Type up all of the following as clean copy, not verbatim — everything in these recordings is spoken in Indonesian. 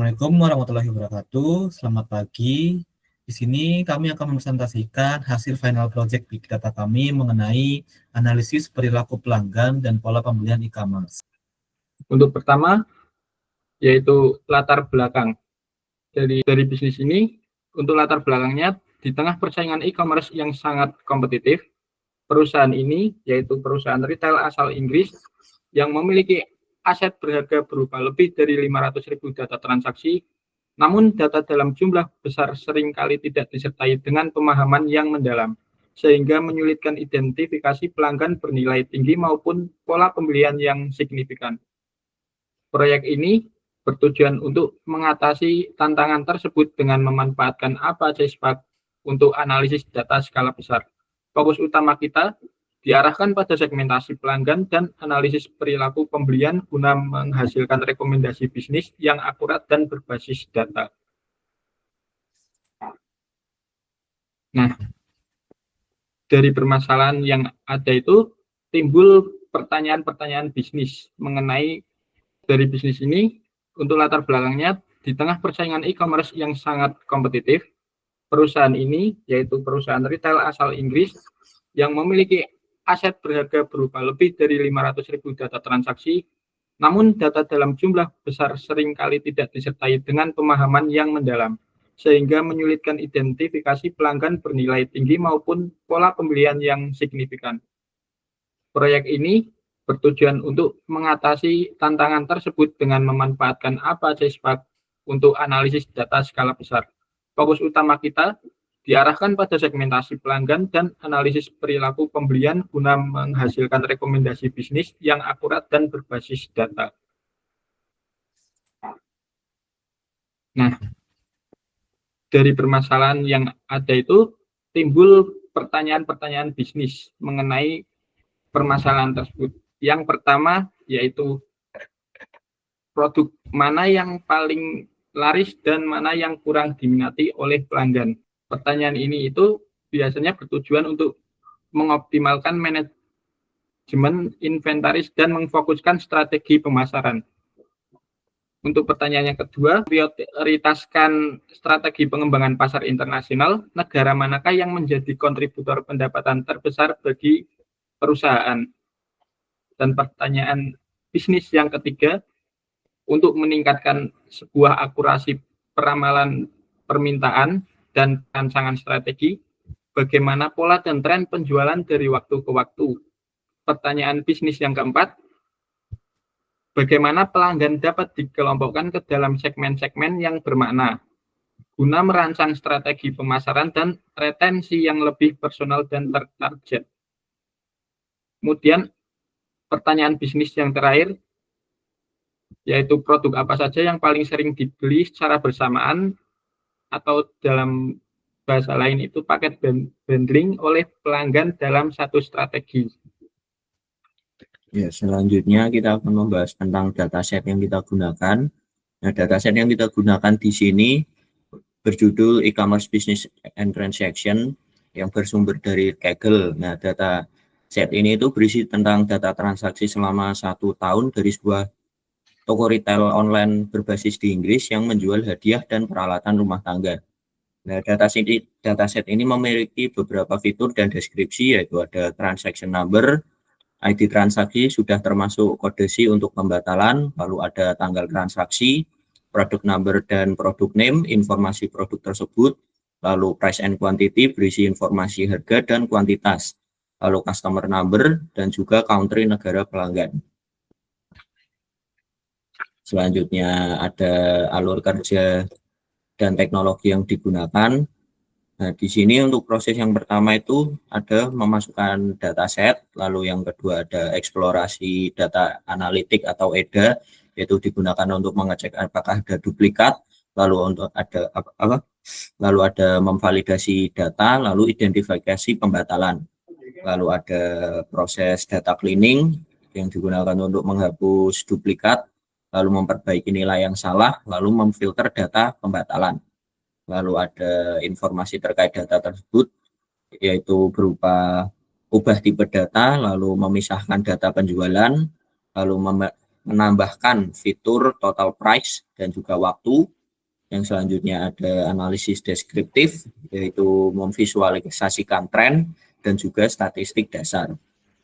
Assalamualaikum warahmatullahi wabarakatuh. Selamat pagi. Di sini kami akan mempresentasikan hasil final project Big Data kami mengenai analisis perilaku pelanggan dan pola pembelian e-commerce. Untuk pertama, yaitu latar belakang dari bisnis ini. Untuk latar belakangnya, di tengah persaingan e-commerce yang sangat kompetitif, perusahaan ini, yaitu perusahaan retail asal Inggris, yang memiliki aset berharga berupa lebih dari 500.000 data transaksi, namun data dalam jumlah besar seringkali tidak disertai dengan pemahaman yang mendalam, sehingga menyulitkan identifikasi pelanggan bernilai tinggi maupun pola pembelian yang signifikan. Proyek ini bertujuan untuk mengatasi tantangan tersebut dengan memanfaatkan APA-CSPAC untuk analisis data skala besar. Fokus utama kita diarahkan pada segmentasi pelanggan dan analisis perilaku pembelian guna menghasilkan rekomendasi bisnis yang akurat dan berbasis data. Nah, dari permasalahan yang ada itu timbul pertanyaan-pertanyaan bisnis mengenai dari bisnis ini. Untuk latar belakangnya, di tengah persaingan e-commerce yang sangat kompetitif, perusahaan ini, yaitu perusahaan retail asal Inggris, yang memiliki aset berharga berupa lebih dari 500.000 data transaksi, namun data dalam jumlah besar seringkali tidak disertai dengan pemahaman yang mendalam, sehingga menyulitkan identifikasi pelanggan bernilai tinggi maupun pola pembelian yang signifikan. Proyek ini bertujuan untuk mengatasi tantangan tersebut dengan memanfaatkan APA-CSPAC untuk analisis data skala besar. Fokus utama kita diarahkan pada segmentasi pelanggan dan analisis perilaku pembelian guna menghasilkan rekomendasi bisnis yang akurat dan berbasis data. Nah, dari permasalahan yang ada itu timbul pertanyaan-pertanyaan bisnis mengenai permasalahan tersebut. Yang pertama yaitu produk mana yang paling laris dan mana yang kurang diminati oleh pelanggan. Pertanyaan ini itu biasanya bertujuan untuk mengoptimalkan manajemen inventaris dan memfokuskan strategi pemasaran. Untuk pertanyaan yang kedua, prioritaskan strategi pengembangan pasar internasional, negara manakah yang menjadi kontributor pendapatan terbesar bagi perusahaan. Dan pertanyaan bisnis yang ketiga, untuk meningkatkan sebuah akurasi peramalan permintaan dan rancangan strategi, bagaimana pola dan tren penjualan dari waktu ke waktu. Pertanyaan bisnis yang keempat, bagaimana pelanggan dapat dikelompokkan ke dalam segmen-segmen yang bermakna, guna merancang strategi pemasaran dan retensi yang lebih personal dan tertarget. Kemudian, pertanyaan bisnis yang terakhir, yaitu produk apa saja yang paling sering dibeli secara bersamaan atau dalam bahasa lain itu paket bundling oleh pelanggan dalam satu strategi. Ya, selanjutnya kita akan membahas tentang dataset yang kita gunakan. Nah, dataset yang kita gunakan di sini berjudul E-commerce Business and Transaction yang bersumber dari Kaggle. Nah, dataset ini itu berisi tentang data transaksi selama 1 tahun dari sebuah toko retail online berbasis di Inggris yang menjual hadiah dan peralatan rumah tangga. Nah, dataset ini memiliki beberapa fitur dan deskripsi, yaitu ada transaction number, ID transaksi sudah termasuk kode SI untuk pembatalan, lalu ada tanggal transaksi, product number dan product name, informasi produk tersebut, lalu price and quantity berisi informasi harga dan kuantitas, lalu customer number dan juga country negara pelanggan. Selanjutnya ada alur kerja dan teknologi yang digunakan. Nah, di sini untuk proses yang pertama itu ada memasukkan dataset, lalu yang kedua ada eksplorasi data analitik atau EDA, yaitu digunakan untuk mengecek apakah ada duplikat, lalu ada memvalidasi data, lalu identifikasi pembatalan. Lalu ada proses data cleaning yang digunakan untuk menghapus duplikat, lalu memperbaiki nilai yang salah, lalu memfilter data pembatalan. Lalu ada informasi terkait data tersebut, yaitu berupa ubah tipe data, lalu memisahkan data penjualan, lalu menambahkan fitur total price dan juga waktu. Yang selanjutnya ada analisis deskriptif, yaitu memvisualisasikan tren dan juga statistik dasar.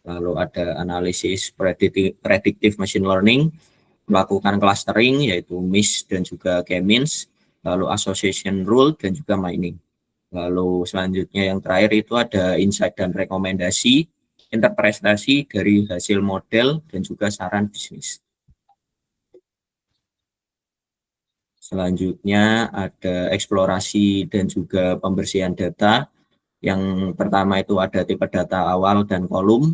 Lalu ada analisis predictive machine learning, melakukan clustering, yaitu MIS dan juga K-means, lalu association rule dan juga mining. Lalu selanjutnya yang terakhir itu ada insight dan rekomendasi, interpretasi dari hasil model dan juga saran bisnis. Selanjutnya ada eksplorasi dan juga pembersihan data. Yang pertama itu ada tipe data awal dan kolom.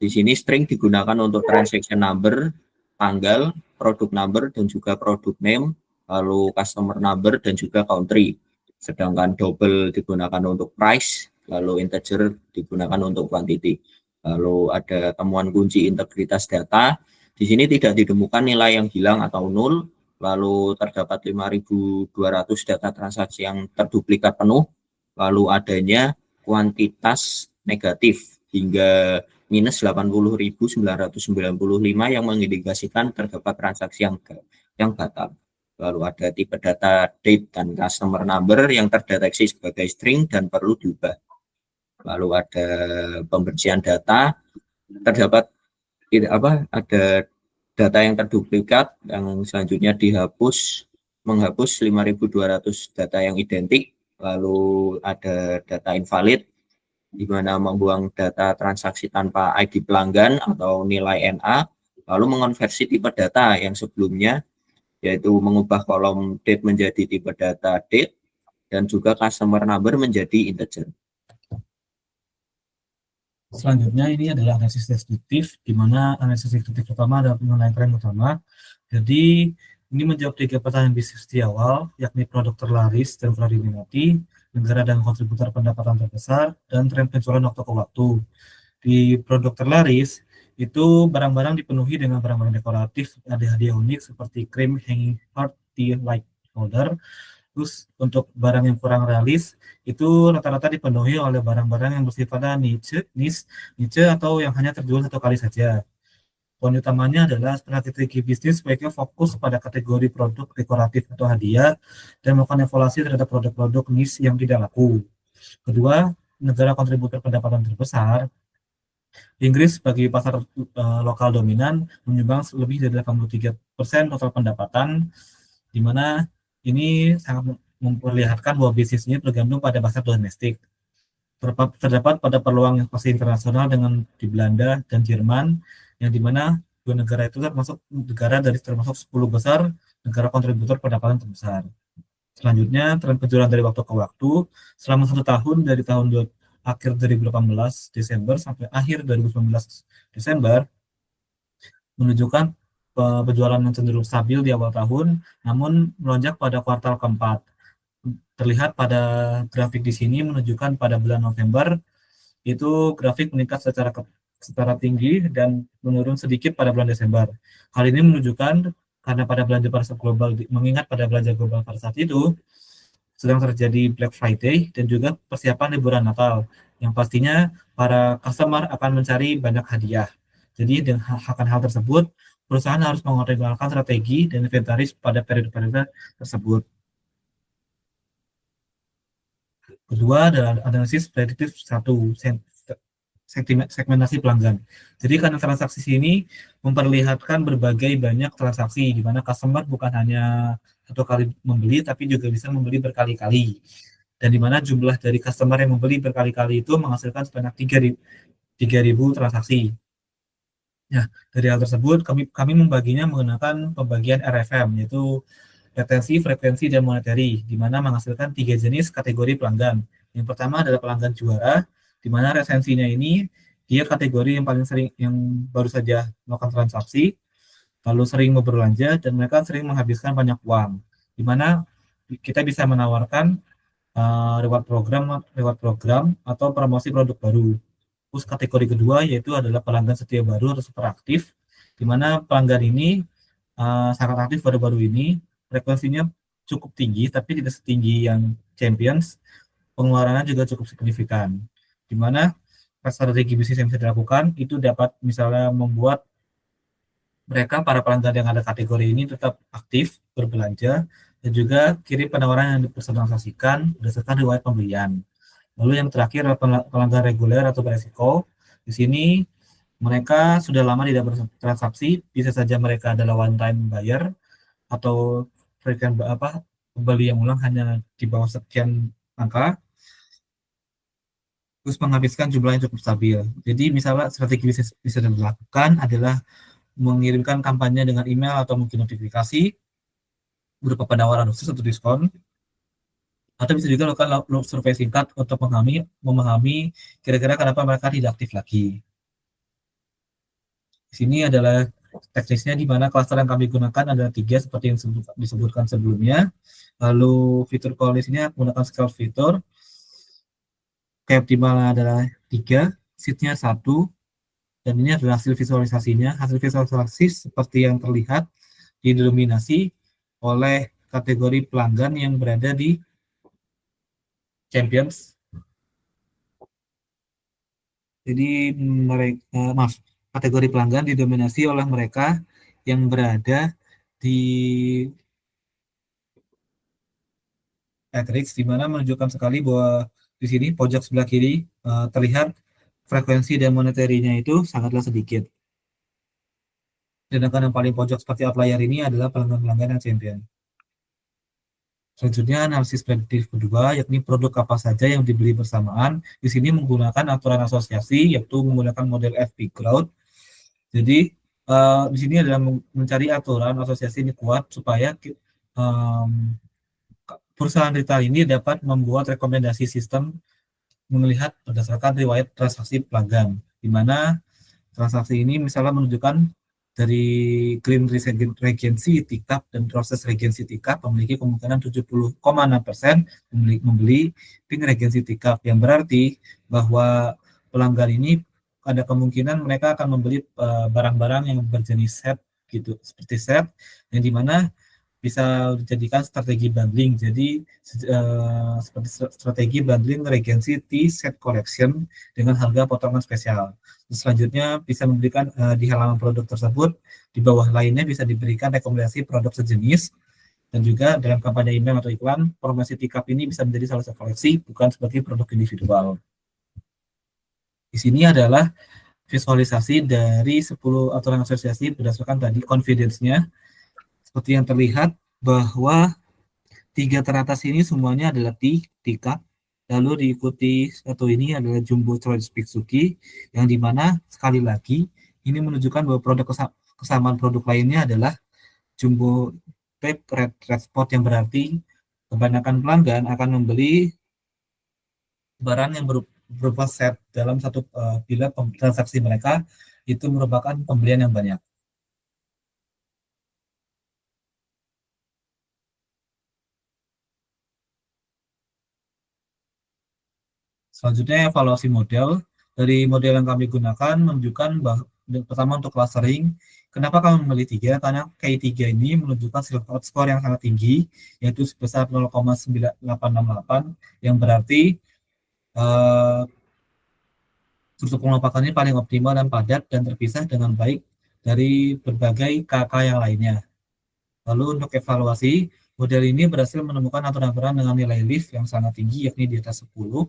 Di sini string digunakan untuk transaction number, tanggal, produk number, dan juga produk name, lalu customer number, dan juga country. Sedangkan double digunakan untuk price, lalu integer digunakan untuk quantity. Lalu ada temuan kunci integritas data. Di sini tidak ditemukan nilai yang hilang atau nol. Lalu terdapat 5.200 data transaksi yang terduplikat penuh, lalu adanya kuantitas negatif hingga minus 80.995 yang mengindikasikan terdapat transaksi yang batal. Lalu ada tipe data date dan customer number yang terdeteksi sebagai string dan perlu diubah. Lalu ada pembersihan data, terdapat ada data yang terduplikat, yang selanjutnya menghapus 5.200 data yang identik, lalu ada data invalid, di mana membuang data transaksi tanpa ID pelanggan atau nilai NA, lalu mengonversi tipe data yang sebelumnya, yaitu mengubah kolom date menjadi tipe data date, dan juga customer number menjadi integer. Selanjutnya ini adalah analisis deskriptif, di mana analisis deskriptif pertama adalah mengenai tren utama. Jadi ini menjawab 3 pertanyaan bisnis di awal, yakni produk terlaris dan pernah diminati, negara dan kontributor pendapatan terbesar, dan tren penjualan waktu ke waktu. Di produk terlaris, itu barang-barang dipenuhi dengan barang-barang dekoratif, ada hadiah unik seperti krim, hanging heart, tea light holder. Terus untuk barang yang kurang realis itu rata-rata dipenuhi oleh barang-barang yang bersifat niche atau yang hanya terjual satu kali saja. Poin utamanya adalah strategi bisnis sebaiknya fokus pada kategori produk dekoratif atau hadiah dan melakukan evaluasi terhadap produk-produk niche yang tidak laku. Kedua, negara kontributor pendapatan terbesar. Inggris sebagai pasar lokal dominan menyumbang lebih dari 83% total pendapatan, di mana ini sangat memperlihatkan bahwa bisnisnya bergantung pada pasar domestik. Terdapat pada peluang yang pasar internasional dengan di Belanda dan Jerman, yang dimana dua negara itu termasuk 10 besar negara kontributor pendapatan terbesar. Selanjutnya, tren penjualan dari waktu ke waktu selama 1 tahun dari akhir 2018 Desember sampai akhir 2019 Desember menunjukkan penjualan yang cenderung stabil di awal tahun, namun melonjak pada kuartal keempat. Terlihat pada grafik di sini menunjukkan pada bulan November itu grafik meningkat secara tinggi dan menurun sedikit pada bulan Desember. Hal ini menunjukkan karena pada belanja pasar global, mengingat pada belanja global pada saat itu sedang terjadi Black Friday dan juga persiapan liburan Natal, yang pastinya para customer akan mencari banyak hadiah. Jadi dengan hal tersebut, perusahaan harus mengoptimalkan strategi dan inventaris pada periode-periode tersebut. Kedua adalah analisis prediktif 1, segmentasi pelanggan. Jadi karena transaksi ini memperlihatkan berbagai banyak transaksi, di mana customer bukan hanya satu kali membeli, tapi juga bisa membeli berkali-kali. Dan di mana jumlah dari customer yang membeli berkali-kali itu menghasilkan sebanyak 3.000 transaksi. Ya, dari hal tersebut kami membaginya menggunakan pembagian RFM, yaitu retensi, frekuensi, dan monetary, di mana menghasilkan 3 jenis kategori pelanggan. Yang pertama adalah pelanggan juara, di mana retensinya ini dia kategori yang paling sering, yang baru saja melakukan transaksi, lalu sering berbelanja, dan mereka sering menghabiskan banyak uang, di mana kita bisa menawarkan reward program atau promosi produk baru. Terus kategori kedua yaitu adalah pelanggan setia baru atau super aktif, di mana pelanggan ini sangat aktif baru-baru ini, frekuensinya cukup tinggi tapi tidak setinggi yang champions, pengeluarannya juga cukup signifikan, di mana strategi bisnis yang bisa dilakukan itu dapat misalnya membuat mereka para pelanggan yang ada kategori ini tetap aktif berbelanja dan juga kirim penawaran yang dipersonalisasikan berdasarkan riwayat pembelian. Lalu yang terakhir adalah pelanggan reguler atau beresiko. Di sini mereka sudah lama tidak bertransaksi, bisa saja mereka adalah one time buyer atau pembeli yang ulang hanya di bawah sekian angka, terus menghabiskan jumlah yang cukup stabil. Jadi misalnya strategi bisa dilakukan adalah mengirimkan kampanye dengan email atau mungkin notifikasi berupa penawaran khusus atau diskon, atau bisa juga lakukan survei singkat untuk memahami kira-kira kenapa mereka tidak aktif lagi. Di sini adalah teknisnya, di mana klaster yang kami gunakan adalah 3 seperti yang disebutkan sebelumnya. Lalu fitur call di sini menggunakan scale fitur. Kayak optimal adalah 3, seatnya 1, dan ini adalah hasil visualisasinya. Hasil visualisasi seperti yang terlihat didominasi oleh kategori pelanggan yang berada di Champions. Jadi kategori pelanggan didominasi oleh mereka yang berada di Matrix, di mana menunjukkan sekali bahwa di sini pojok sebelah kiri terlihat frekuensi dan monetarinya itu sangatlah sedikit. Sedangkan yang paling pojok seperti outlier ini adalah pelanggan-pelanggan yang champion. Selanjutnya analisis prediktif kedua, yakni produk apa saja yang dibeli bersamaan. Di sini menggunakan aturan asosiasi, yaitu menggunakan model FP Crowd. Jadi di sini adalah mencari aturan asosiasi ini kuat supaya perusahaan retail ini dapat membuat rekomendasi sistem melihat berdasarkan riwayat transaksi pelanggan, di mana transaksi ini misalnya menunjukkan dari Green Regency Tikap dan proses Regency Tikap memiliki kemungkinan 70,6% membeli Pink Regency Tikap, yang berarti bahwa pelanggan ini ada kemungkinan mereka akan membeli barang-barang yang berjenis set gitu, seperti set, yang dimana bisa dijadikan strategi bundling. Jadi seperti strategi bundling Regency T set collection dengan harga potongan spesial. Selanjutnya bisa memberikan di halaman produk tersebut, di bawah lainnya bisa diberikan rekomendasi produk sejenis, dan juga dalam kampanye email atau iklan, promosi tikap ini bisa menjadi salah satu koleksi, bukan sebagai produk individual. Di sini adalah visualisasi dari 10 aturan asosiasi berdasarkan tadi confidence-nya. Seperti yang terlihat bahwa 3 teratas ini semuanya adalah tikap, lalu diikuti satu ini adalah Jumbo Choice Pitsuki, yang dimana sekali lagi ini menunjukkan bahwa kesamaan produk lainnya adalah Jumbo Red Spot, yang berarti kebanyakan pelanggan akan membeli barang yang berupa set dalam satu bila transaksi mereka itu merupakan pembelian yang banyak. Selanjutnya evaluasi model. Dari model yang kami gunakan menunjukkan bahwa pertama untuk clustering, kenapa kami memilih 3? Karena K3 ini menunjukkan silver score yang sangat tinggi, yaitu sebesar 0,9868, yang berarti struktur pengelompokannya paling optimal dan padat dan terpisah dengan baik dari berbagai KK yang lainnya. Lalu untuk evaluasi, model ini berhasil menemukan aturan-aturan dengan nilai lift yang sangat tinggi, yakni di atas 10,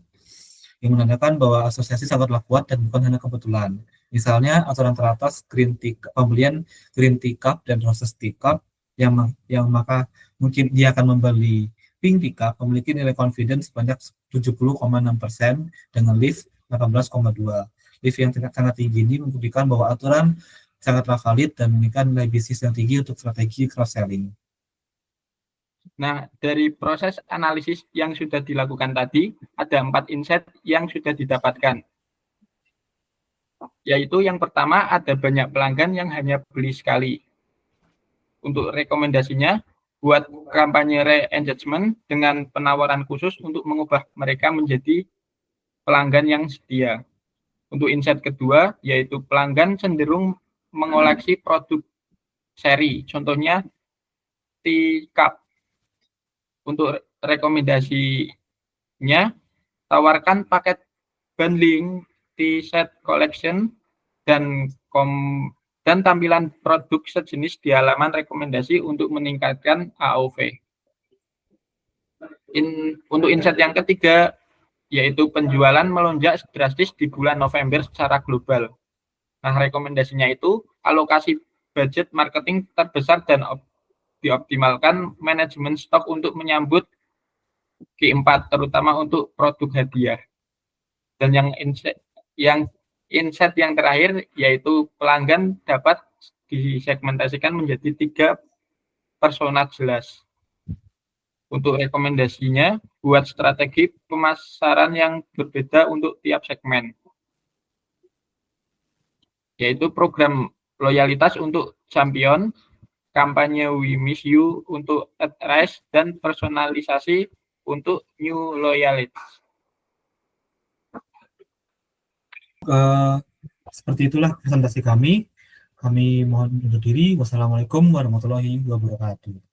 yang menandakan bahwa asosiasi sangatlah kuat dan bukan hanya kebetulan. Misalnya aturan teratas pembelian Green Teacup dan Roses Teacup yang maka mungkin dia akan membeli Pink Teacup memiliki nilai confidence sebanyak 70,6% dengan lift 18,2. Lift yang sangat tinggi ini membuktikan bahwa aturan sangatlah valid dan memberikan nilai bisnis yang tinggi untuk strategi cross selling. Nah, dari proses analisis yang sudah dilakukan tadi, ada 4 insight yang sudah didapatkan. Yaitu yang pertama, ada banyak pelanggan yang hanya beli sekali. Untuk rekomendasinya, buat kampanye re-engagement dengan penawaran khusus untuk mengubah mereka menjadi pelanggan yang setia. Untuk insight kedua, yaitu pelanggan cenderung mengoleksi produk seri. Contohnya, T-Cup. Untuk rekomendasinya, tawarkan paket bundling T-set collection dan dan tampilan produk sejenis di halaman rekomendasi untuk meningkatkan AOV. Untuk insight yang ketiga, yaitu penjualan melonjak drastis di bulan November secara global. Nah, rekomendasinya itu alokasi budget marketing terbesar dan dioptimalkan manajemen stok untuk menyambut Q4, terutama untuk produk hadiah. Dan yang insight yang terakhir, yaitu pelanggan dapat disegmentasikan menjadi 3 persona jelas. Untuk rekomendasinya, buat strategi pemasaran yang berbeda untuk tiap segmen, yaitu program loyalitas untuk champion, kampanye We Miss You untuk at rise, dan personalisasi untuk new loyalty. Seperti itulah presentasi kami. Kami mohon undur diri. Wassalamualaikum warahmatullahi wabarakatuh.